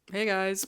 Hey guys.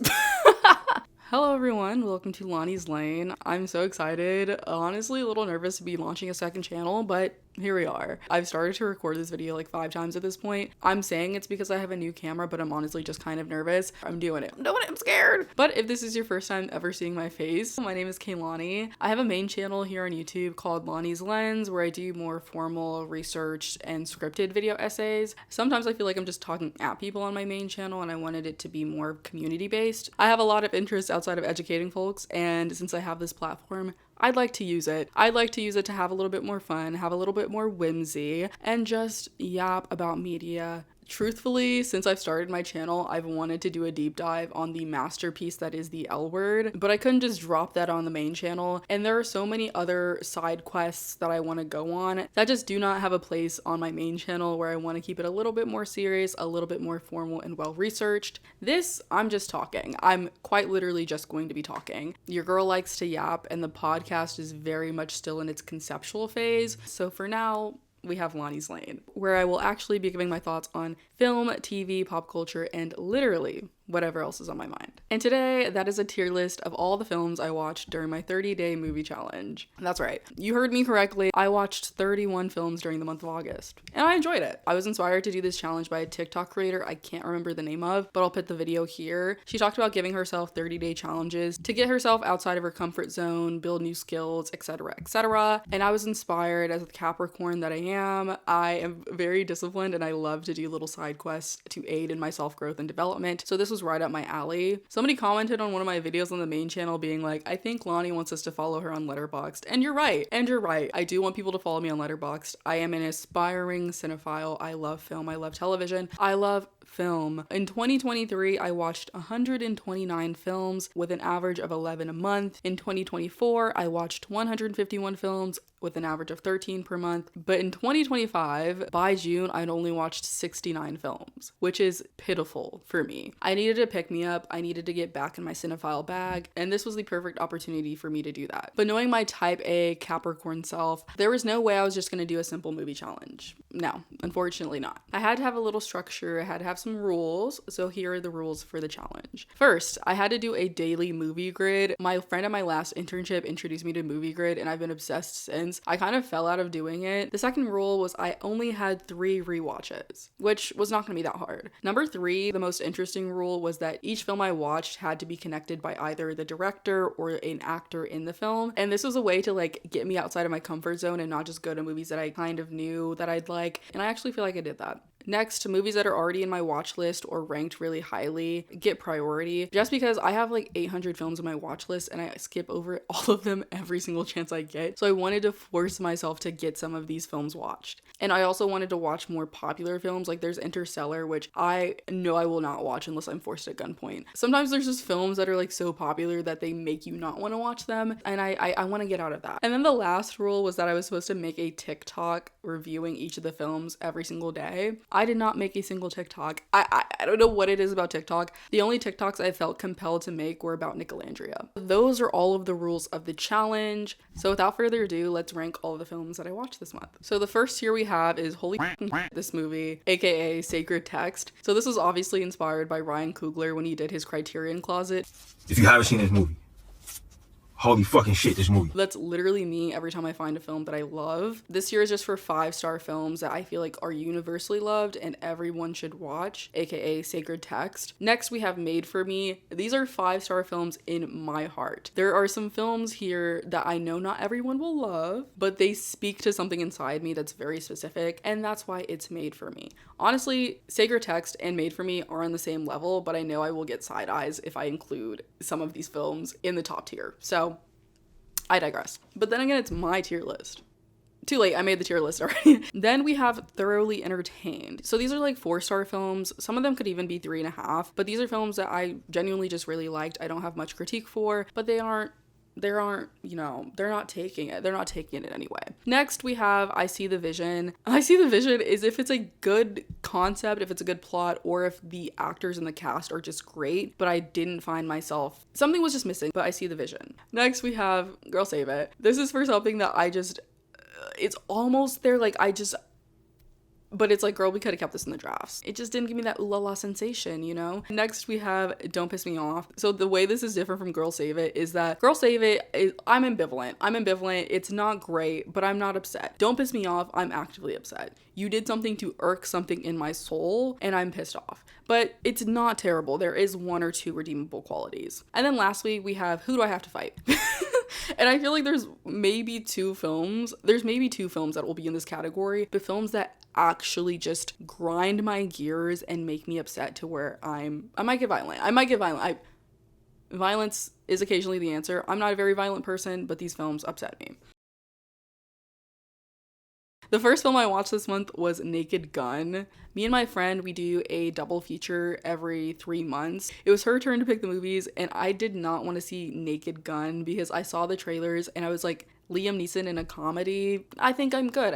Hello everyone, welcome to Lonnie's Lane. I'm so excited. Honestly, a little nervous to be launching a second channel, but here we are. I've started to record this video like 5 times at this point. I'm saying it's because I have a new camera, but I'm honestly just kind of nervous. I'm doing it. I'm scared. But if this is your first time ever seeing my face, my name is Kaylani. I have a main channel here on YouTube called Lonnie's Lens, where I do more formal research and scripted video essays. Sometimes I feel like I'm just talking at people on my main channel, and I wanted it to be more community based. I have a lot of interests outside of educating folks, and since I have this platform, I'd like to use it. I'd like to use it to have a little bit more fun, have a little bit more whimsy, and just yap about media. Truthfully, since I've started my channel, I've wanted to do a deep dive on the masterpiece that is the L Word, but I couldn't just drop that on the main channel. And there are so many other side quests that I want to go on that just do not have a place on my main channel, where I want to keep it a little bit more serious, a little bit more formal and well researched. This, I'm just talking. I'm quite literally just going to be talking. Your girl likes to yap, and the podcast is very much still in its conceptual phase. So for now, we have Lonnie's Lane, where I will actually be giving my thoughts on film, TV, pop culture, and literally whatever else is on my mind. And today, that is a tier list of all the films I watched during my 30-day movie challenge. That's right. You heard me correctly. I watched 31 films during the month of August, and I enjoyed it. I was inspired to do this challenge by a TikTok creator I can't remember the name of, but I'll put the video here. She talked about giving herself 30-day challenges to get herself outside of her comfort zone, build new skills, etc., etc. And I was inspired. As the Capricorn that I am very disciplined, and I love to do little side quests to aid in my self-growth and development. So this was right up my alley. Somebody commented on one of my videos on the main channel being like, I think Lonnie wants us to follow her on Letterboxd. And you're right. I do want people to follow me on Letterboxd. I am an aspiring cinephile. I love film. I love television. I love film. In 2023, I watched 129 films with an average of 11 a month. In 2024, I watched 151 films with an average of 13 per month. But in 2025, by June, I'd only watched 69 films, which is pitiful for me. I needed to pick me up. I needed to get back in my cinephile bag, and this was the perfect opportunity for me to do that. But knowing my type A Capricorn self, there was no way I was just going to do a simple movie challenge. No, unfortunately not. I had to have a little structure. I had to have some rules. So here are the rules for the challenge. First, I had to do a daily movie grid. My friend at my last internship introduced me to Movie Grid, and I've been obsessed since. I kind of fell out of doing it. The second rule was I only had 3 rewatches, which was not going to be that hard. Number 3, the most interesting rule, was that each film I watched had to be connected by either the director or an actor in the film. And this was a way to like get me outside of my comfort zone and not just go to movies that I kind of knew that I'd like. And I actually feel like I did that. Next, movies that are already in my watch list or ranked really highly get priority, just because I have like 800 films on my watch list and I skip over all of them every single chance I get. So I wanted to force myself to get some of these films watched. And I also wanted to watch more popular films. Like there's Interstellar, which I know I will not watch unless I'm forced at gunpoint. Sometimes there's just films that are like so popular that they make you not want to watch them. And I want to get out of that. And then the last rule was that I was supposed to make a TikTok reviewing each of the films every single day. I did not make a single TikTok. I don't know what it is about TikTok. The only TikToks I felt compelled to make were about Nicolandria. Those are all of the rules of the challenge. So without further ado, let's rank all of the films that I watched this month. So the first here we have is Holy this movie, aka Sacred Text. So this was obviously inspired by Ryan Coogler when he did his Criterion Closet. If you haven't seen this movie, holy fucking shit, this movie. That's literally me every time I find a film that I love. This year is just for 5-star films that I feel like are universally loved and everyone should watch, aka Sacred Text. Next, we have Made for Me. These are 5-star films in my heart. There are some films here that I know not everyone will love, but they speak to something inside me that's very specific, and that's why it's Made for Me. Honestly, Sacred Text and Made for Me are on the same level, but I know I will get side eyes if I include some of these films in the top tier. So I digress. But then again, it's my tier list. Too late, I made the tier list already. Then we have Thoroughly Entertained. So these are like 4-star films. Some of them could even be 3.5, but these are films that I genuinely just really liked. I don't have much critique for, but they aren't, you know, they're not taking it. They're not taking it anyway. Next, we have I See the Vision. I See the Vision is if it's a good concept, if it's a good plot, or if the actors in the cast are just great, but I didn't find myself, something was just missing, but I See the Vision. Next, we have Girl Save It. This is for something that I just, it's almost there, like But it's like, girl, we could have kept this in the drafts. It just didn't give me that ooh la la sensation, you know? Next, we have Don't Piss Me Off. So the way this is different from Girl Save It is that Girl Save It, I'm ambivalent. I'm ambivalent. It's not great, but I'm not upset. Don't Piss Me Off, I'm actively upset. You did something to irk something in my soul, and I'm pissed off. But it's not terrible. There is one or two redeemable qualities. And then lastly, we have Who Do I Have to Fight? And I feel like there's maybe two films that will be in this category, but films that actually just grind my gears and make me upset to where I might get violent. Violence is occasionally the answer. I'm not a very violent person, but these films upset me. The first film I watched this month was Naked Gun. Me and my friend, we do a double feature every 3 months. It was her turn to pick the movies, and I did not want to see Naked Gun because I saw the trailers and I was like, Liam Neeson in a comedy, I think I'm good.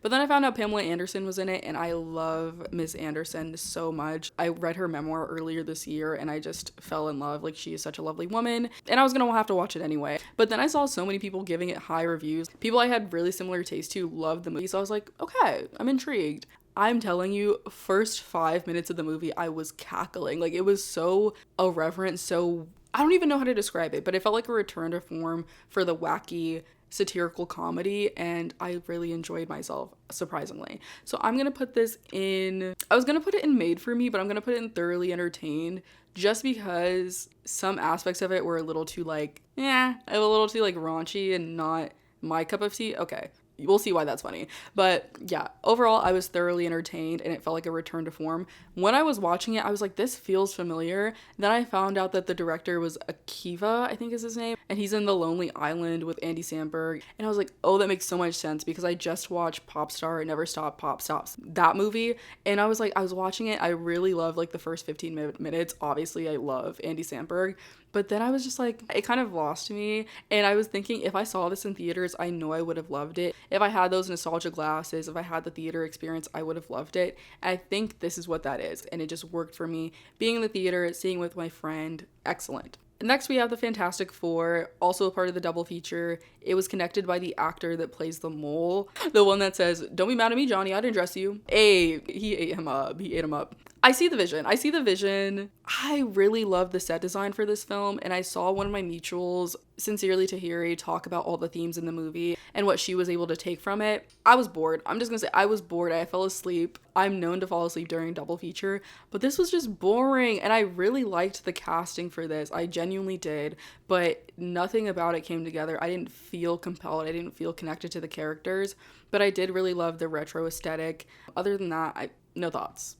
But then I found out Pamela Anderson was in it, and I love Miss Anderson so much. I read her memoir earlier this year, and I just fell in love. Like, she is such a lovely woman, and I was gonna have to watch it anyway. But then I saw so many people giving it high reviews. People I had really similar taste to loved the movie, so I was like, okay, I'm intrigued. I'm telling you, first 5 minutes of the movie, I was cackling. Like, it was so irreverent, so I don't even know how to describe it, but it felt like a return to form for the wacky satirical comedy, and I really enjoyed myself, surprisingly. So I'm gonna put this in, I was gonna put it in Made for Me, but I'm gonna put it in Thoroughly Entertained, just because some aspects of it were a little too like, a little too like raunchy and not my cup of tea. Okay, we'll see why that's funny. But yeah, overall, I was thoroughly entertained and it felt like a return to form. When I was watching it, I was like, this feels familiar. Then I found out that the director was Akiva, I think is his name, and he's in The Lonely Island with Andy Samberg. And I was like, oh, that makes so much sense because I just watched Popstar, Never Stop, Pop Stops, that movie. And I was like, I was watching it. I really loved like the first 15 minutes. Obviously, I love Andy Samberg. But then I was just like, it kind of lost me. And I was thinking, if I saw this in theaters, I know I would have loved it. If I had those nostalgia glasses, if I had the theater experience, I would have loved it. And I think this is what that is. And it just worked for me. Being in the theater, seeing with my friend, excellent. Next, we have The Fantastic Four, also a part of the double feature. It was connected by the actor that plays the mole. The one that says, "Don't be mad at me, Johnny, I didn't dress you." Hey, he ate him up. I see the vision. I really love the set design for this film, and I saw one of my mutuals, Sincerely Tahiri, talk about all the themes in the movie and what she was able to take from it. I was bored. I'm just gonna say I was bored. I fell asleep. I'm known to fall asleep during double feature, but this was just boring, and I really liked the casting for this. I genuinely did, but nothing about it came together. I didn't feel compelled. I didn't feel connected to the characters, but I did really love the retro aesthetic. Other than that, no thoughts.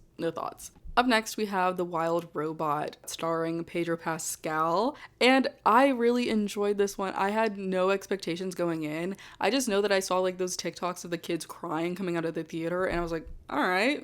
Up next, we have The Wild Robot, starring Pedro Pascal, and I really enjoyed this one. I had no expectations going in. I just know that I saw like those TikToks of the kids crying coming out of the theater, and I was like, all right,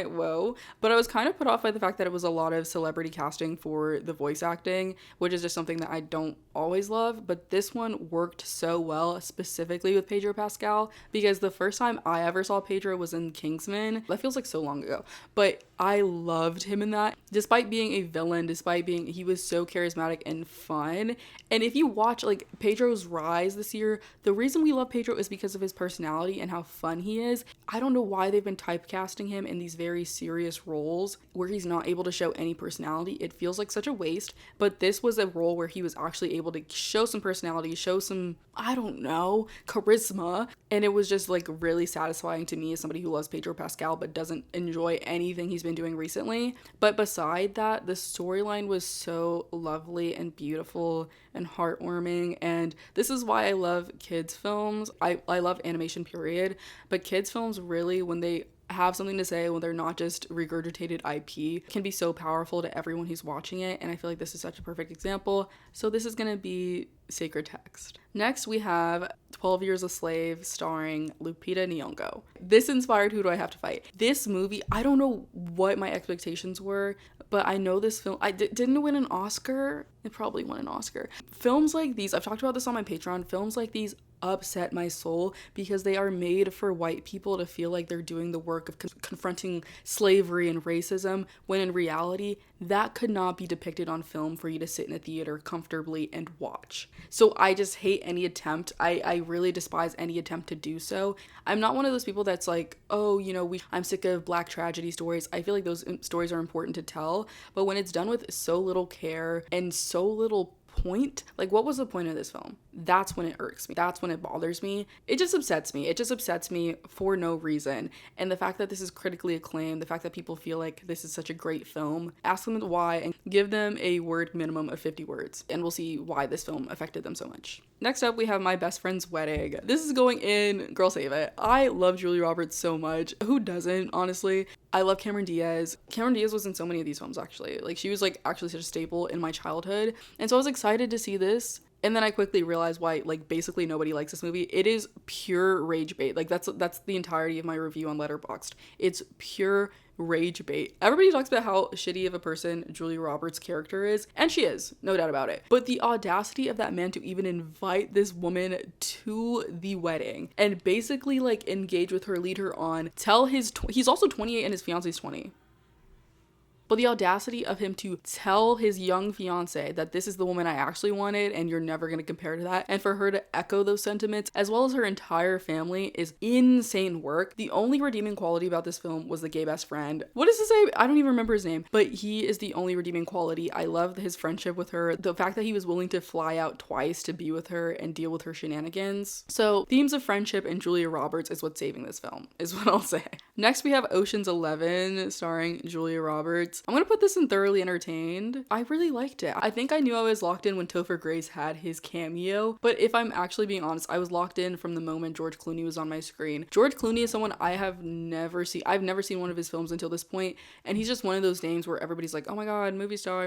whoa. But I was kind of put off by the fact that it was a lot of celebrity casting for the voice acting, which is just something that I don't always love, but this one worked so well, specifically with Pedro Pascal, because the first time I ever saw Pedro was in Kingsman. That feels like so long ago, but I loved him in that. Despite being a villain, he was so charismatic and fun. And if you watch like Pedro's rise this year, the reason we love Pedro is because of his personality and how fun he is. I don't know why they've been typecasting him in these very serious roles where he's not able to show any personality. It feels like such a waste, but this was a role where he was actually able to show some personality, show some, I don't know, charisma, and it was just like really satisfying to me as somebody who loves Pedro Pascal but doesn't enjoy anything he's been doing recently. But beside that, the storyline was so lovely and beautiful and heartwarming, and this is why I love kids films. I love animation period, but kids films really, when they have something to say, when they're not just regurgitated IP, can be so powerful to everyone who's watching it, and I feel like this is such a perfect example. So this is gonna be Sacred Text. Next, we have 12 Years a Slave, starring Lupita Nyong'o. This inspired Who Do I Have to Fight? This movie, I don't know what my expectations were, but I know this film, didn't it win an Oscar? It probably won an Oscar. Films like these, I've talked about this on my Patreon, films like these upset my soul because they are made for white people to feel like they're doing the work of confronting slavery and racism, when in reality that could not be depicted on film for you to sit in a theater comfortably and watch. So I just hate any attempt. I really despise any attempt to do so. I'm not one of those people that's like, oh, I'm sick of black tragedy stories. I feel like those stories are important to tell, but when it's done with so little care and so little point, like, what was the point of this film? That's when it irks me. That's when it bothers me. It just upsets me. It just upsets me for no reason. And the fact that this is critically acclaimed, the fact that people feel like this is such a great film, ask them why and give them a word minimum of 50 words, and we'll see why this film affected them so much. Next up, we have My Best Friend's Wedding. This is going in Girl Save It. I love Julia Roberts so much. Who doesn't, honestly? I love Cameron Diaz. Cameron Diaz was in so many of these films, actually. Like, she was, like, actually such a staple in my childhood. And so I was excited to see this. And then I quickly realized why, like, basically nobody likes this movie. It is pure rage bait. Like, that's the entirety of my review on Letterboxd. It's pure rage bait. Everybody talks about how shitty of a person Julia Roberts' character is, and she is, no doubt about it. But the audacity of that man to even invite this woman to the wedding and basically, like, engage with her, lead her on, tell he's also 28 and his fiance's 20. But the audacity of him to tell his young fiance that this is the woman I actually wanted and you're never going to compare to that, and for her to echo those sentiments as well as her entire family, is insane work. The only redeeming quality about this film was the gay best friend. What does it say? I don't even remember his name, but he is the only redeeming quality. I love his friendship with her. The fact that he was willing to fly out twice to be with her and deal with her shenanigans. So themes of friendship and Julia Roberts is what's saving this film, is what I'll say. Next, we have Ocean's 11 starring Julia Roberts. I'm gonna put this in thoroughly entertained. I really liked it. I think I knew I was locked in when Topher Grace had his cameo, but if I'm actually being honest, I was locked in from the moment George Clooney was on my screen. George Clooney is someone I've never seen one of his films until this point, and he's just one of those names where everybody's like, oh my god, movie star,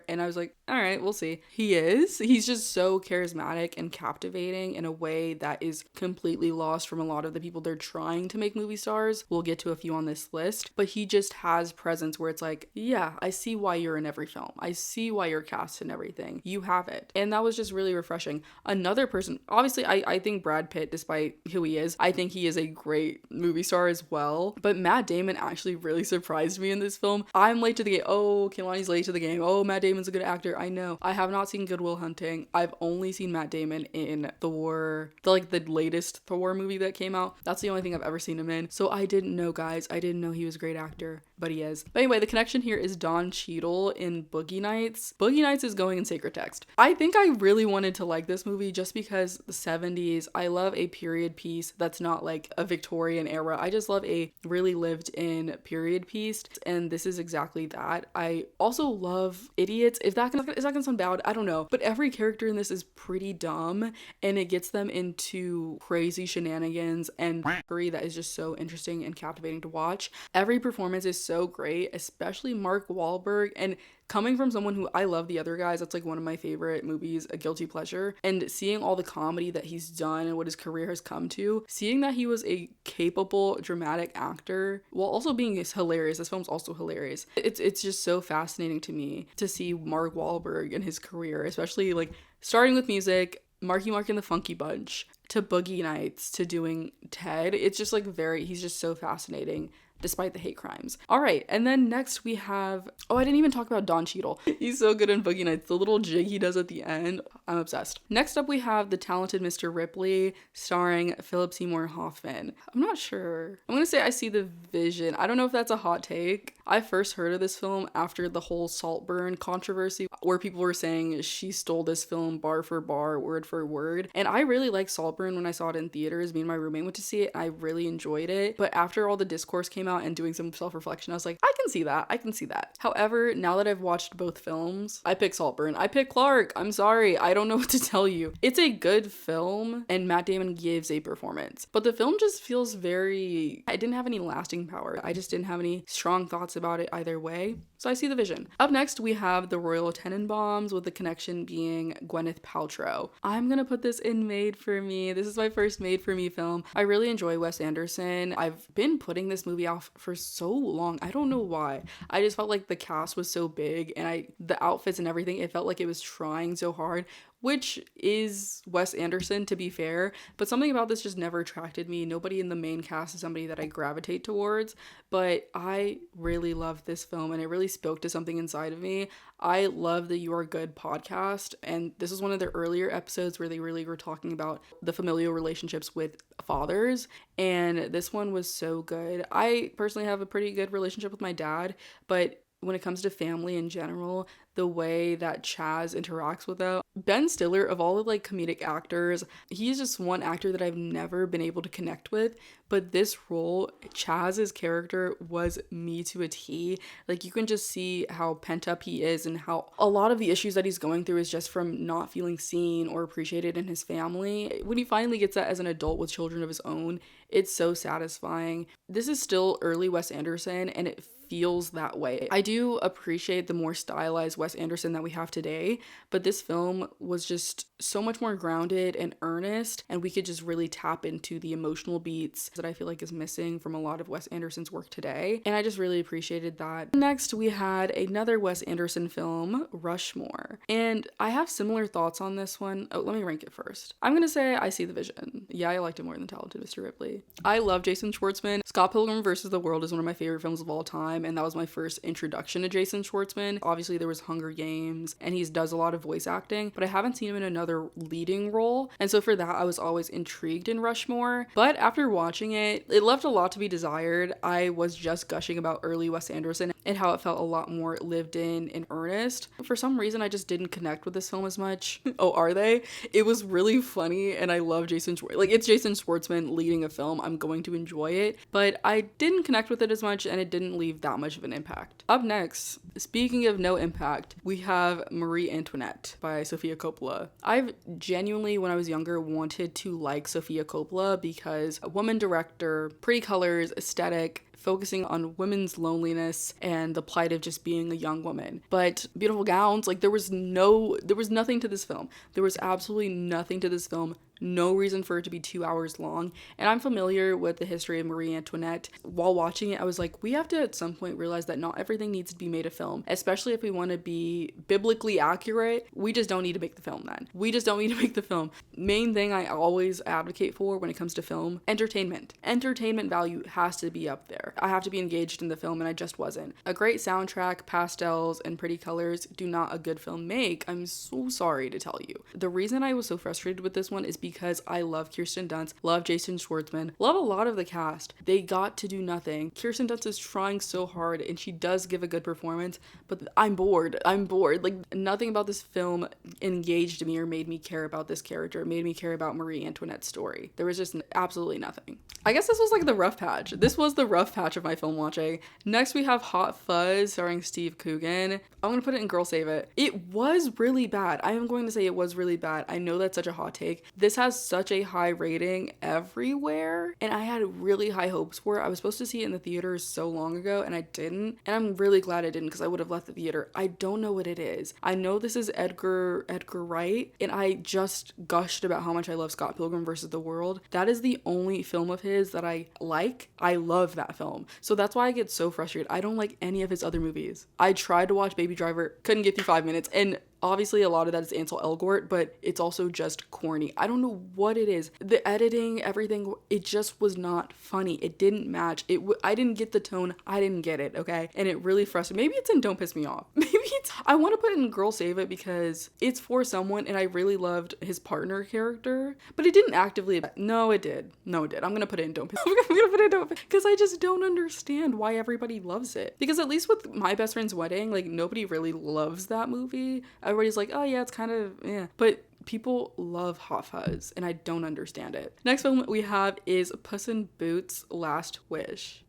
and I was like, all right, we'll see. He's just so charismatic and captivating in a way that is completely lost from a lot of the people they're trying to make movie stars. We'll get to a few on this list, but he just has presence where it's like, yeah, I see why you're in every film. I see why you're cast in everything. You have it. And that was just really refreshing. Another person, obviously, I think Brad Pitt, despite who he is, I think he is a great movie star as well. But Matt Damon actually really surprised me in this film. I'm late to the game. Oh, Kehlani's late to the game. Oh, Matt Damon's a good actor. I know. I have not seen Good Will Hunting. I've only seen Matt Damon in Thor, the latest Thor movie that came out. That's the only thing I've ever seen him in. So I didn't know, guys. I didn't know he was a great actor, but he is. But anyway, the connection here is Don Cheadle in Boogie Nights. Boogie Nights is going in Sacred Text. I think I really wanted to like this movie just because the 70s, I love a period piece that's not like a Victorian era. I just love a really lived in period piece, and this is exactly that. I also love idiots. Is that gonna sound bad? I don't know. But every character in this is pretty dumb, and it gets them into crazy shenanigans and that is just so interesting and captivating to watch. Every performance is so great, especially Mark Wahlberg, and coming from someone who I love The Other Guys, that's like one of my favorite movies, a guilty pleasure, and seeing all the comedy that he's done and what his career has come to, seeing that he was a capable dramatic actor while also being hilarious. This film's also hilarious. It's just so fascinating to me to see Mark Wahlberg and his career, especially like starting with music, Marky Mark and the Funky Bunch, to Boogie Nights, to doing Ted. It's just like he's just so fascinating despite the hate crimes. All right, and then next we have, I didn't even talk about Don Cheadle. He's so good in Boogie Nights. The little jig he does at the end, I'm obsessed. Next up we have The Talented Mr. Ripley, starring Philip Seymour Hoffman. I'm not sure. I'm gonna say I see the vision. I don't know if that's a hot take. I first heard of this film after the whole Saltburn controversy, where people were saying she stole this film bar for bar, word for word. And I really liked Saltburn when I saw it in theaters. Me and my roommate went to see it, and I really enjoyed it. But after all the discourse came out and doing some self-reflection, I was like, I can see that. However, now that I've watched both films, I pick Saltburn. I pick Clark. I'm sorry. I don't know what to tell you. It's a good film, and Matt Damon gives a performance. But the film just feels I didn't have any lasting power. I just didn't have any strong thoughts about it either way. So I see the vision. Up next, we have The Royal Tenenbaums, with the connection being Gwyneth Paltrow. I'm gonna put this in Made for Me. This is my first Made for Me film. I really enjoy Wes Anderson. I've been putting this movie off for so long. I don't know why. I just felt like the cast was so big, and the outfits and everything, it felt like it was trying so hard, which is Wes Anderson, to be fair, but something about this just never attracted me. Nobody in the main cast is somebody that I gravitate towards, but I really loved this film and it really spoke to something inside of me. I love the You Are Good podcast, and this is one of their earlier episodes where they really were talking about the familial relationships with fathers, and this one was so good. I personally have a pretty good relationship with my dad, but when it comes to family in general, the way that Chaz interacts with them. Ben Stiller, of all the like comedic actors, he's just one actor that I've never been able to connect with. But this role, Chaz's character was me to a T. Like, you can just see how pent up he is and how a lot of the issues that he's going through is just from not feeling seen or appreciated in his family. When he finally gets that as an adult with children of his own, it's so satisfying. This is still early Wes Anderson, and it feels that way. I do appreciate the more stylized Wes Anderson that we have today, but this film was just so much more grounded and earnest, and we could just really tap into the emotional beats that I feel like is missing from a lot of Wes Anderson's work today, and I just really appreciated that. Next, we had another Wes Anderson film, Rushmore, and I have similar thoughts on this one. Oh, let me rank it first. I'm gonna say I see the vision. Yeah, I liked it more than Talented Mr. Ripley. I love Jason Schwartzman. Scott Pilgrim vs. the World is one of my favorite films of all time, and that was my first introduction to Jason Schwartzman. Obviously, there was Hunger Games, and he does a lot of voice acting, but I haven't seen him in another leading role, and so for that, I was always intrigued in Rushmore. But after watching it, it left a lot to be desired. I was just gushing about early Wes Anderson and how it felt a lot more lived in and earnest. For some reason, I just didn't connect with this film as much. Oh, are they? It was really funny, and I love Jason Schwartzman. Like, it's Jason Schwartzman leading a film. I'm going to enjoy it, but I didn't connect with it as much, and it didn't leave that much of an impact. Up next, speaking of no impact, we have Marie Antoinette by Sofia Coppola. I've genuinely, when I was younger, wanted to like Sofia Coppola because a woman director, pretty colors, aesthetic, focusing on women's loneliness and the plight of just being a young woman. But beautiful gowns, like there was nothing to this film. There was absolutely nothing to this film. No reason for it to be 2 hours long. And I'm familiar with the history of Marie Antoinette. While watching it, I was like, we have to at some point realize that not everything needs to be made a film, especially if we want to be biblically accurate. We just don't need to make the film then. We just don't need to make the film. Main thing I always advocate for when it comes to film, entertainment. Entertainment value has to be up there. I have to be engaged in the film, and I just wasn't. A great soundtrack, pastels, and pretty colors do not a good film make. I'm so sorry to tell you. The reason I was so frustrated with this one is because I love Kirsten Dunst, love Jason Schwartzman, love a lot of the cast. They got to do nothing. Kirsten Dunst is trying so hard, and she does give a good performance, but I'm bored. Like, nothing about this film engaged me or made me care about this character, made me care about Marie Antoinette's story. There was just absolutely nothing. I guess this was like the rough patch. This was the rough patch of my film watching. Next, we have Hot Fuzz starring Steve Coogan. I'm gonna put it in Girl Save It. It was really bad. I am going to say it was really bad. I know that's such a hot take. This has such a high rating everywhere, and I had really high hopes for it. I was supposed to see it in the theaters so long ago, and I didn't, and I'm really glad I didn't because I would have left the theater. I don't know what it is. I know this is Edgar Wright, and I just gushed about how much I love Scott Pilgrim vs. the World. That is the only film of his that I like. I love that film. So that's why I get so frustrated. I don't like any of his other movies. I tried to watch Baby Driver, couldn't get through 5 minutes, and obviously a lot of that is Ansel Elgort, but it's also just corny. I don't know what it is. The editing, everything, it just was not funny. It didn't match. I didn't get the tone. I didn't get it, okay? And it really frustrated. Maybe it's in Don't Piss Me Off. Maybe it's, I want to put it in Girl Save It because it's for someone, and I really loved his partner character, but it didn't actively. No, it did. I'm gonna put it in Don't Piss. I'm gonna put it in Don't Piss because I just don't understand why everybody loves it. Because at least with My Best Friend's Wedding, like nobody really loves that movie. Everybody's like, oh yeah, it's kind of, yeah. But people love Hot Fuzz, and I don't understand it. Next film we have is Puss in Boots: Last Wish.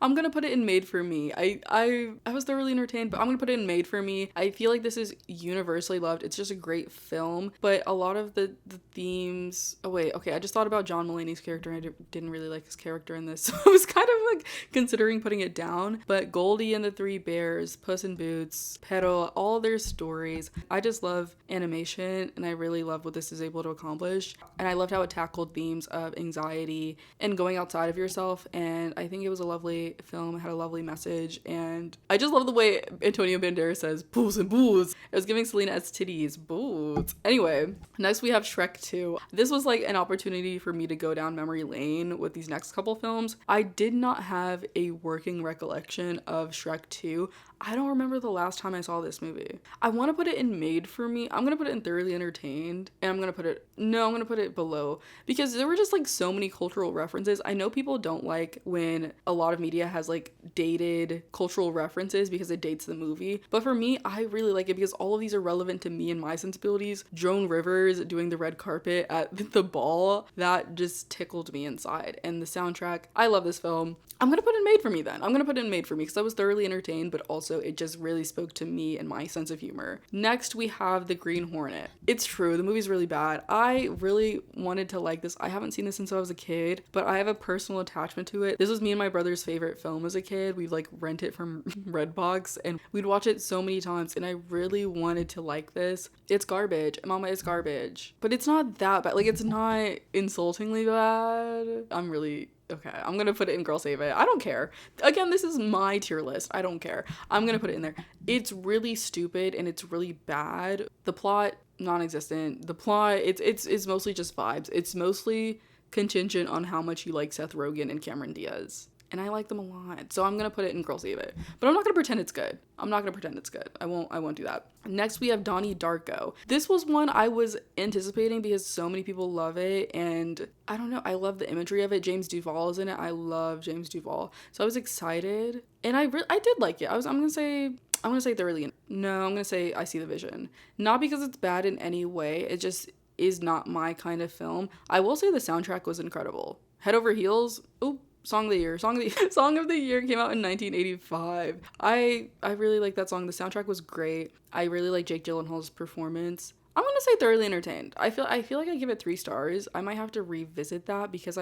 I'm gonna put it in Made for Me. I was thoroughly entertained, but I'm gonna put it in Made for Me. I feel like this is universally loved. It's just a great film, but a lot of the themes. Oh wait, okay. I just thought about John Mulaney's character, and I didn't really like his character in this, so I was kind of like considering putting it down. But Goldie and the Three Bears, Puss in Boots, Pedro, all their stories. I just love animation, and I really love what this is able to accomplish. And I loved how it tackled themes of anxiety and going outside of yourself. And I think it was a lovely film. It had a lovely message. And I just love the way Antonio Banderas says, boots and boots. It was giving Selena as titties, boots. Anyway, next we have Shrek 2. This was like an opportunity for me to go down memory lane with these next couple films. I did not have a working recollection of Shrek 2. I don't remember the last time I saw this movie. I want to put it in made for me. I'm going to put it in thoroughly entertained. And I'm going to put it below. Because there were just like so many cultural references. I know people don't like when a lot of media has like dated cultural references because it dates the movie. But for me, I really like it because all of these are relevant to me and my sensibilities. Joan Rivers doing the red carpet at the ball, that just tickled me inside. And the soundtrack, I love this film. I'm going to put it in made for me then. I'm going to put it in made for me because I was thoroughly entertained, but also it just really spoke to me and my sense of humor. Next, we have The Green Hornet. It's true, the movie's really bad. I really wanted to like this. I haven't seen this since I was a kid, but I have a personal attachment to it. This was me and my brother's favorite film as a kid. We'd like rent it from Redbox and we'd watch it so many times, and I really wanted to like this. It's garbage. Mama, it's garbage. But it's not that bad. Like, it's not insultingly bad. Okay, I'm gonna put it in Girl Save It. I don't care. Again, this is my tier list. I don't care. I'm gonna put it in there. It's really stupid and it's really bad. The plot, non-existent. The plot, it's mostly just vibes. It's mostly contingent on how much you like Seth Rogen and Cameron Diaz. And I like them a lot. So I'm going to put it in Girl Save It. But I'm not going to pretend it's good. I won't do that. Next, we have Donnie Darko. This was one I was anticipating because so many people love it. And I don't know. I love the imagery of it. James Duval is in it. I love James Duval. So I was excited. And I did like it. I'm going to say thoroughly. No, I'm going to say I see the vision. Not because it's bad in any way. It just is not my kind of film. I will say the soundtrack was incredible. Head Over Heels. Ooh. Song of the Year came out in 1985. I really like that song. The soundtrack was great. I really like Jake Gyllenhaal's performance. I'm gonna say thoroughly entertained. I feel like I give it 3 stars. I might have to revisit that because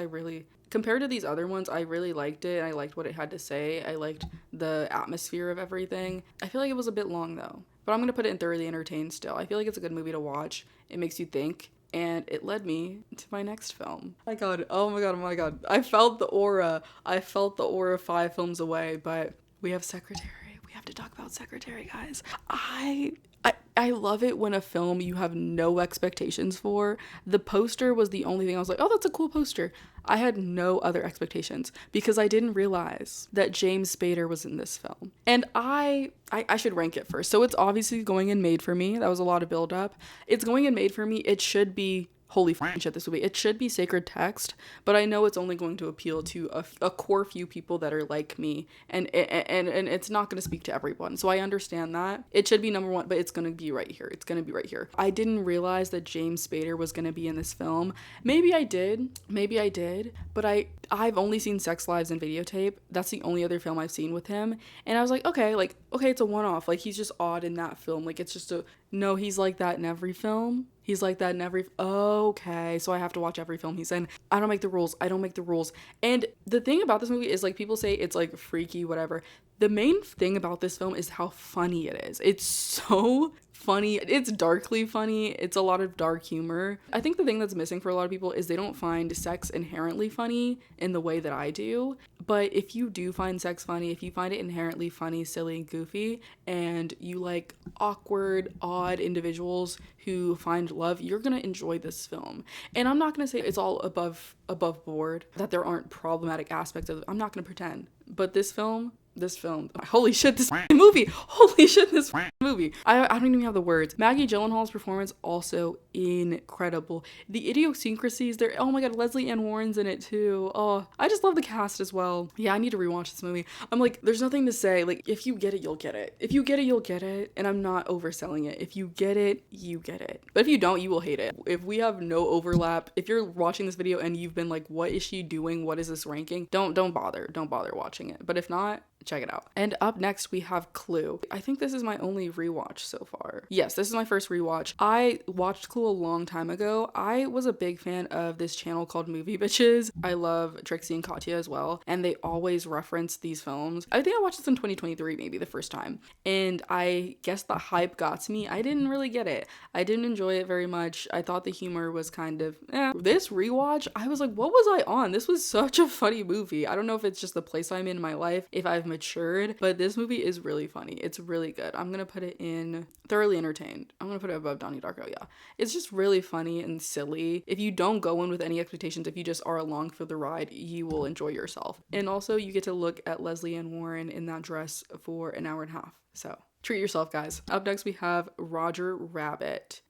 compared to these other ones, I really liked it. I liked what it had to say. I liked the atmosphere of everything. I feel like it was a bit long though, but I'm gonna put it in thoroughly entertained still. I feel like it's a good movie to watch. It makes you think. And it led me to my next film. Oh my god. I felt the aura 5 films away, but we have Secretary. We have to talk about Secretary, guys. I love it when a film you have no expectations for. The poster was the only thing I was like, oh, that's a cool poster. I had no other expectations because I didn't realize that James Spader was in this film. And I should rank it first. So it's obviously going in made for me. That was a lot of build up. It's going in made for me. It should be holy shit, this movie. It should be sacred text, but I know it's only going to appeal to a core few people that are like me, and it's not going to speak to everyone. So I understand that. It should be number 1, but it's going to be right here. I didn't realize that James Spader was going to be in this film. Maybe I did, but I've only seen Sex Lives and Videotape. That's the only other film I've seen with him, and I was like, okay, it's a one-off. Like, he's just odd in that film. Like, it's just no, he's like that in every film. Okay, so I have to watch every film he's in. I don't make the rules. And the thing about this movie is, like, people say it's like freaky, whatever. The main thing about this film is how funny it is. It's so funny. It's darkly funny. It's a lot of dark humor. I think the thing that's missing for a lot of people is they don't find sex inherently funny in the way that I do. But if you do find sex funny, if you find it inherently funny, silly, and goofy, and you like awkward, odd individuals who find love, you're gonna enjoy this film. And I'm not gonna say it's all above board, that there aren't problematic aspects of it. I'm not gonna pretend. But this film, holy shit, this movie. I don't even have the words. Maggie Gyllenhaal's performance also incredible. The idiosyncrasies there. Oh my god, Leslie Ann Warren's in it too. Oh, I just love the cast as well. Yeah, I need to rewatch this movie. I'm like, there's nothing to say. Like, if you get it, you'll get it. You'll get it. And I'm not overselling it. If you get it, you get it. But if you don't, you will hate it. If we have no overlap, if you're watching this video and you've been like, what is she doing? What is this ranking? Don't bother watching it. But if not, check it out. And up next we have Clue. I think this is my only rewatch so far. Yes, this is my first rewatch. I watched Clue a long time ago. I was a big fan of this channel called Movie Bitches. I love Trixie and Katya as well, and they always reference these films. I think I watched this in 2023 maybe the first time, and I guess the hype got to me. I didn't really get it. I didn't enjoy it very much. I thought the humor was kind of This rewatch, I was like, what was I on? This was such a funny movie. I don't know if it's just the place I'm in my life, if I've matured, but this movie is really funny. It's really good. I'm gonna put it in thoroughly entertained. I'm gonna put it above Donnie Darko. Yeah, it's just really funny and silly. If you don't go in with any expectations, if you just are along for the ride, you will enjoy yourself. And also you get to look at Leslie Ann Warren in that dress for an hour and a half. So treat yourself, guys. Up next we have Roger Rabbit.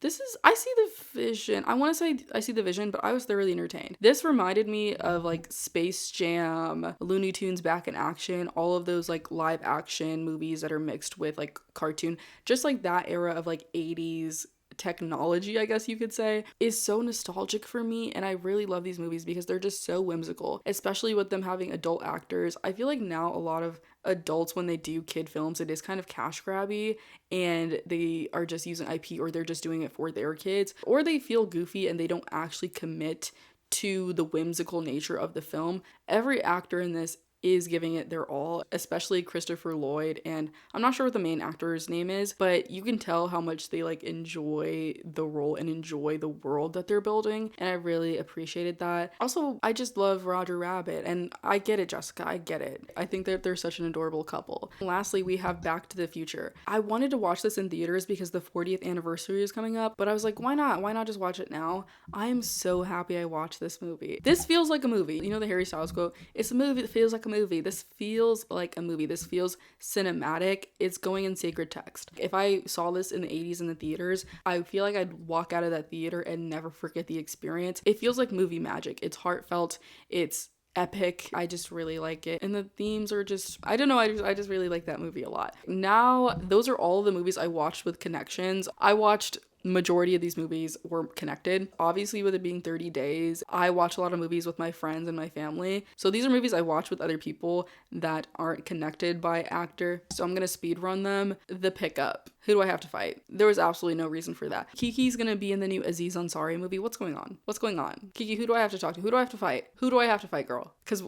I see the vision. I want to say I see the vision, but I was thoroughly entertained. This reminded me of like Space Jam, Looney Tunes Back in Action, all of those like live action movies that are mixed with like cartoon, just like that era of like 80s technology, I guess you could say, is so nostalgic for me. And I really love these movies because they're just so whimsical, especially with them having adult actors. I feel like now a lot of adults, when they do kid films, it is kind of cash grabby and they are just using IP, or they're just doing it for their kids, or they feel goofy and they don't actually commit to the whimsical nature of the film. Every actor in this is giving it their all, especially Christopher Lloyd, and I'm not sure what the main actor's name is, but you can tell how much they like enjoy the role and enjoy the world that they're building, and I really appreciated that. Also, I just love Roger Rabbit, and I get it, Jessica, I get it. I think that they're such an adorable couple. Lastly, we have Back to the Future. I wanted to watch this in theaters because the 40th anniversary is coming up, but I was like, why not? Why not just watch it now? I am so happy I watched this movie. This feels like a movie. You know the Harry Styles quote? It's a movie that feels like a movie. This feels like a movie. This feels cinematic. It's going in sacred text. If I saw this in the 80s in the theaters, I feel like I'd walk out of that theater and never forget the experience. It feels like movie magic. It's heartfelt. It's epic. I just really like it. And the themes are just, I don't know, I just really like that movie a lot. Now, those are all the movies I watched with connections. I watched majority of these movies were connected. Obviously, with it being 30 days, I watch a lot of movies with my friends and my family. So these are movies I watch with other people that aren't connected by actor. So I'm gonna speed run them. The Pickup. Who do I have to fight? There was absolutely no reason for that. Kiki's gonna be in the new Aziz Ansari movie. What's going on? What's going on? Kiki, who do I have to talk to? Who do I have to fight? Who do I have to fight, girl? Cause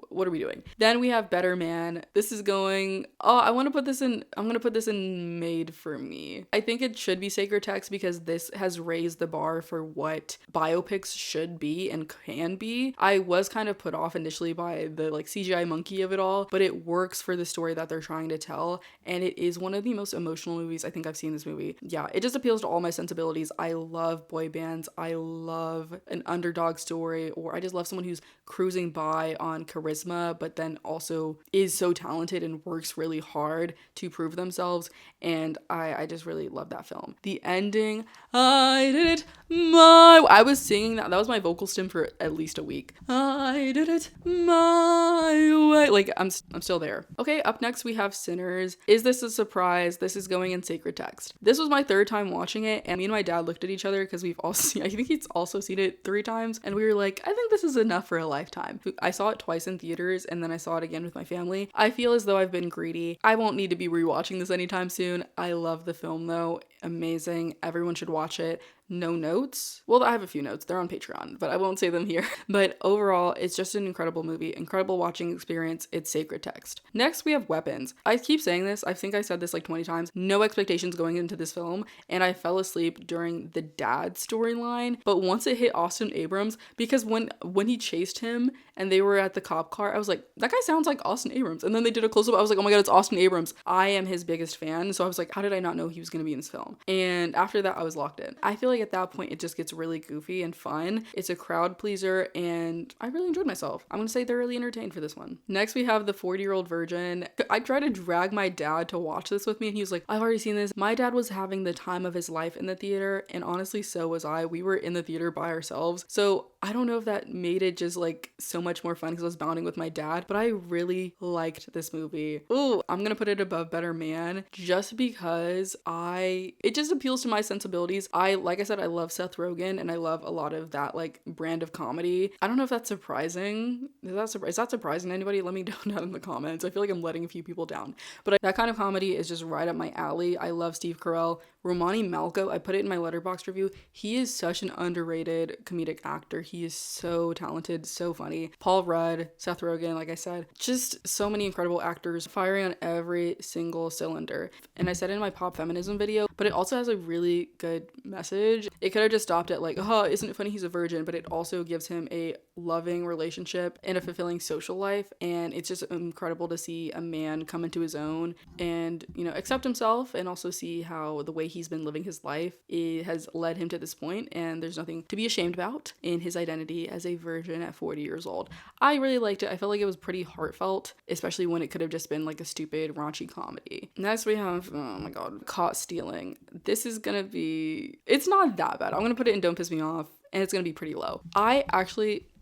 what are we doing? Then we have Better Man. This is going, I'm gonna put this in Made for Me. I think it should be sacred text because this has raised the bar for what biopics should be and can be. I was kind of put off initially by the like CGI monkey of it all, but it works for the story that they're trying to tell, and it is one of the most emotional movies I think I've seen this movie. Yeah, it just appeals to all my sensibilities. I love boy bands. I love an underdog story, or I just love someone who's cruising by on charisma, but then also is so talented and works really hard to prove themselves. And I just really love that film. The ending, I did it I was singing that was my vocal stim for at least a week. I did it my way. Like I'm still there. Okay, up next we have Sinners. Is this a surprise? This is going in sacred text. This was my third time watching it, and me and my dad looked at each other because we've all seen, I think he's also seen it 3 times, and we were like, I think this is enough for a lifetime. I saw it twice in theaters, and then I saw it again with my family. I feel as though I've been greedy. I won't need to be rewatching this anytime soon. I love the film though. Amazing. Everyone should watch it. No notes. Well, I have a few notes. They're on Patreon, but I won't say them here. But overall, it's just an incredible movie, incredible watching experience. It's sacred text. Next, we have Weapons. I keep saying this. I think I said this like 20 times. No expectations going into this film, and I fell asleep during the dad storyline. But once it hit Austin Abrams, because when he chased him and they were at the cop car, I was like, that guy sounds like Austin Abrams. And then they did a close-up. I was like, oh my god, it's Austin Abrams. I am his biggest fan. So I was like, how did I not know he was going to be in this film? And after that, I was locked in. I feel like at that point it just gets really goofy and fun. It's a crowd pleaser and I really enjoyed myself. I'm gonna say thoroughly entertained for this one. Next we have The 40-Year-Old Virgin. I tried to drag my dad to watch this with me and he was like, I've already seen this. My dad was having the time of his life in the theater, and honestly so was I. We were in the theater by ourselves, so I don't know if that made it just like so much more fun because I was bonding with my dad, but I really liked this movie. Ooh, I'm gonna put it above Better Man just because it just appeals to my sensibilities. Like I said, I love Seth Rogen and I love a lot of that like brand of comedy. I don't know if that's surprising. Is that surprising to anybody? Let me know down in the comments. I feel like I'm letting a few people down, but that kind of comedy is just right up my alley. I love Steve Carell. Romani Malco, I put it in my Letterboxd review. He is such an underrated comedic actor. He is so talented, so funny. Paul Rudd, Seth Rogen, like I said, just so many incredible actors firing on every single cylinder. And I said it in my pop feminism video, but it also has a really good message. It could have just stopped at like, oh, isn't it funny he's a virgin? But it also gives him a loving relationship and a fulfilling social life. And it's just incredible to see a man come into his own and, you know, accept himself and also see how the way he's been living his life, it has led him to this point, and there's nothing to be ashamed about in his identity as a virgin at 40 years old. I really liked it. I felt like it was pretty heartfelt, especially when it could have just been like a stupid raunchy comedy. Next we have, oh my god, Caught Stealing. This is gonna be, it's not that bad. I'm gonna put it in Don't Piss Me Off, and it's gonna be pretty low.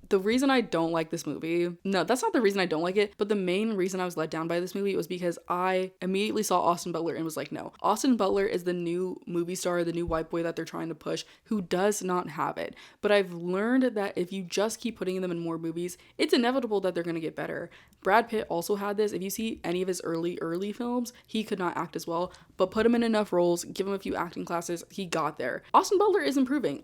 The reason I don't like this movie, no, that's not the reason I don't like it, but the main reason I was let down by this movie was because I immediately saw Austin Butler and was like, no. Austin Butler is the new movie star, the new white boy that they're trying to push, who does not have it. But I've learned that if you just keep putting them in more movies, it's inevitable that they're going to get better. Brad Pitt also had this. If you see any of his early films, he could not act as well, but put him in enough roles, give him a few acting classes, he got there. Austin Butler is improving.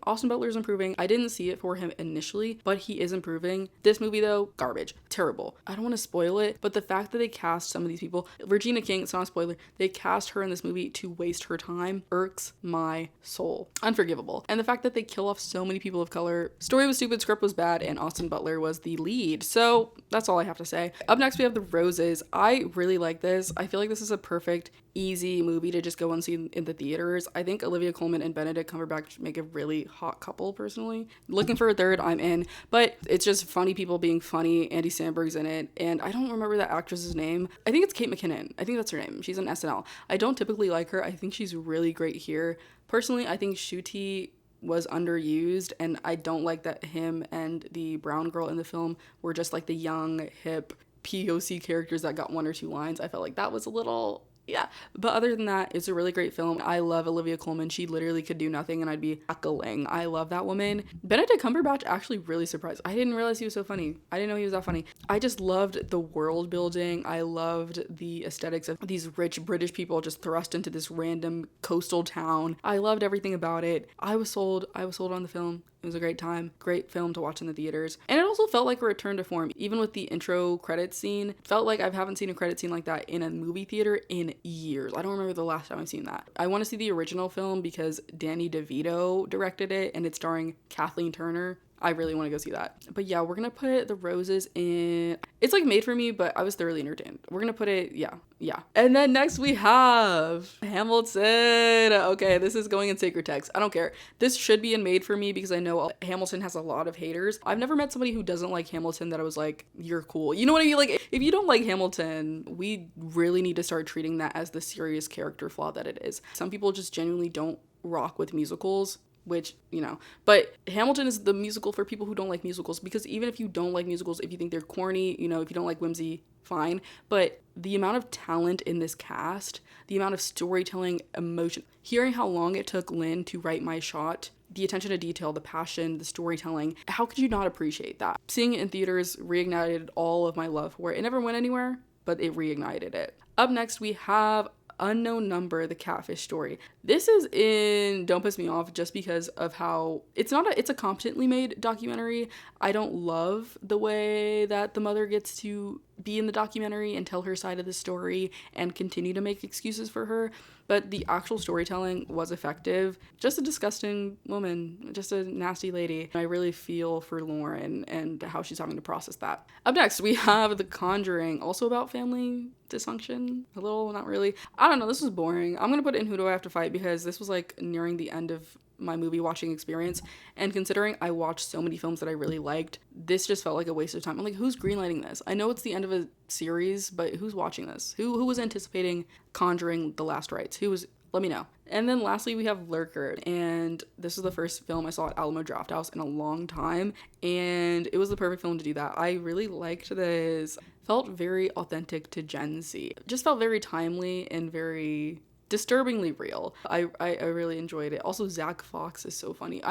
I didn't see it for him initially, but he is improving. This movie though, garbage, terrible. I don't want to spoil it, but the fact that they cast some of these people, Regina King, it's not a spoiler, they cast her in this movie to waste her time, irks my soul. Unforgivable. And the fact that they kill off so many people of color, story was stupid, script was bad, and Austin Butler was the lead. So that's all I have to say. Up next we have The Roses. I really like this. I feel like this is a perfect, easy movie to just go and see in the theaters. I think Olivia Colman and Benedict Cumberbatch make a really hot couple, personally. Looking for a third, I'm in. But it's just funny people being funny. Andy Samberg's in it, and I don't remember that actress's name. I think it's Kate McKinnon. I think that's her name. She's on SNL. I don't typically like her. I think she's really great here. Personally, I think Ncuti was underused, and I don't like that him and the brown girl in the film were just like the young, hip POC characters that got one or two lines. I felt like that was a little, yeah. But other than that, it's a really great film. I love Olivia Colman. She literally could do nothing and I'd be heckling. I love that woman. Benedict Cumberbatch actually really surprised. I didn't realize he was so funny. I didn't know he was that funny. I just loved the world building. I loved the aesthetics of these rich British people just thrust into this random coastal town. I loved everything about it. I was sold on the film. It was a great time, great film to watch in the theaters. And it also felt like a return to form. Even with the intro credits scene, felt like I haven't seen a credit scene like that in a movie theater in years. I don't remember the last time I've seen that. I want to see the original film because Danny DeVito directed it and it's starring Kathleen Turner. I really want to go see that. But yeah, we're going to put The Roses in. It's like made for me, but I was thoroughly entertained. We're going to put it, yeah. And then next we have Hamilton. Okay, this is going in sacred text. I don't care. This should be in made for me because I know Hamilton has a lot of haters. I've never met somebody who doesn't like Hamilton that I was like, you're cool. You know what I mean? Like, if you don't like Hamilton, we really need to start treating that as the serious character flaw that it is. Some people just genuinely don't rock with musicals, which, you know, but Hamilton is the musical for people who don't like musicals, because even if you don't like musicals, if you think they're corny, you know, if you don't like whimsy, fine, but the amount of talent in this cast, the amount of storytelling, emotion, hearing how long it took Lynn to write My Shot, the attention to detail, the passion, the storytelling, how could you not appreciate that? Seeing it in theaters reignited all of my love for it. It never went anywhere, but it reignited it. Up next, we have Unknown Number, the Catfish Story. This is in Don't Piss Me Off just because of how it's a competently made documentary. I don't love the way that the mother gets to be in the documentary and tell her side of the story and continue to make excuses for her, but the actual storytelling was effective. Just a disgusting woman, just a nasty lady. I really feel for Lauren and how she's having to process that. Up next, we have The Conjuring, also about family dysfunction. A little, not really. I don't know, this was boring. I'm gonna put it in Who Do I Have to Fight because this was like nearing the end of my movie watching experience, and considering I watched so many films that I really liked, this just felt like a waste of time. I'm like, who's greenlighting this? I know it's the end of a series, but who's watching this? Who was anticipating Conjuring: The Last Rites? Who was let me know. And then lastly, we have Lurker. And this is the first film I saw at Alamo Drafthouse in a long time. And it was the perfect film to do that. I really liked this. Felt very authentic to Gen Z. Just felt very timely and very disturbingly real. I really enjoyed it. Also, Zach Fox is so funny.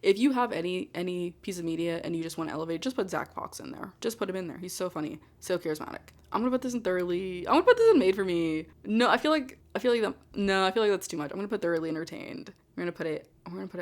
If you have any piece of media and you just want to elevate, just put Zach Fox in there. Just put him in there. He's so funny, so charismatic. I'm gonna put this in thoroughly. I'm gonna put this in Made for Me. No, I feel like that's too much. I'm gonna put Thoroughly Entertained. We're gonna put it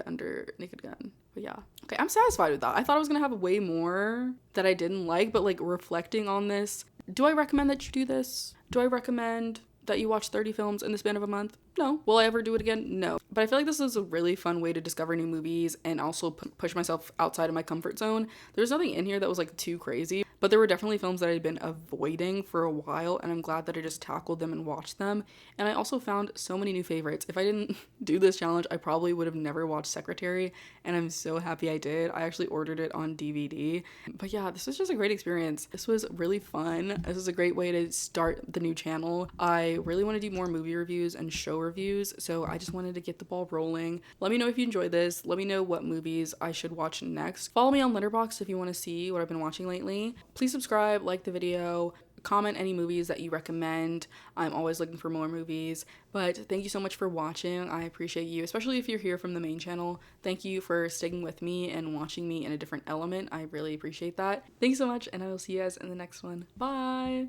under Naked Gun. But yeah. Okay, I'm satisfied with that. I thought I was gonna have way more that I didn't like, but like reflecting on this, do I recommend that you do this? Do I recommend that you watch 30 films in the span of a month? No. Will I ever do it again? No. But I feel like this is a really fun way to discover new movies and also push myself outside of my comfort zone. There's nothing in here that was like too crazy, but there were definitely films that I had been avoiding for a while, and I'm glad that I just tackled them and watched them. And I also found so many new favorites. If I didn't do this challenge, I probably would have never watched Secretary, and I'm so happy I did. I actually ordered it on DVD. But yeah, this was just a great experience. This was really fun. This is a great way to start the new channel. I really want to do more movie reviews and show reviews, so I just wanted to get the ball rolling. Let me know if you enjoyed this. Let me know what movies I should watch next. Follow me on Letterboxd if you want to see what I've been watching lately. Please subscribe, like the video, comment any movies that you recommend. I'm always looking for more movies. But thank you so much for watching. I appreciate you, especially if you're here from the main channel. Thank you for sticking with me and watching me in a different element. I really appreciate that. Thanks so much, and I will see you guys in the next one. Bye!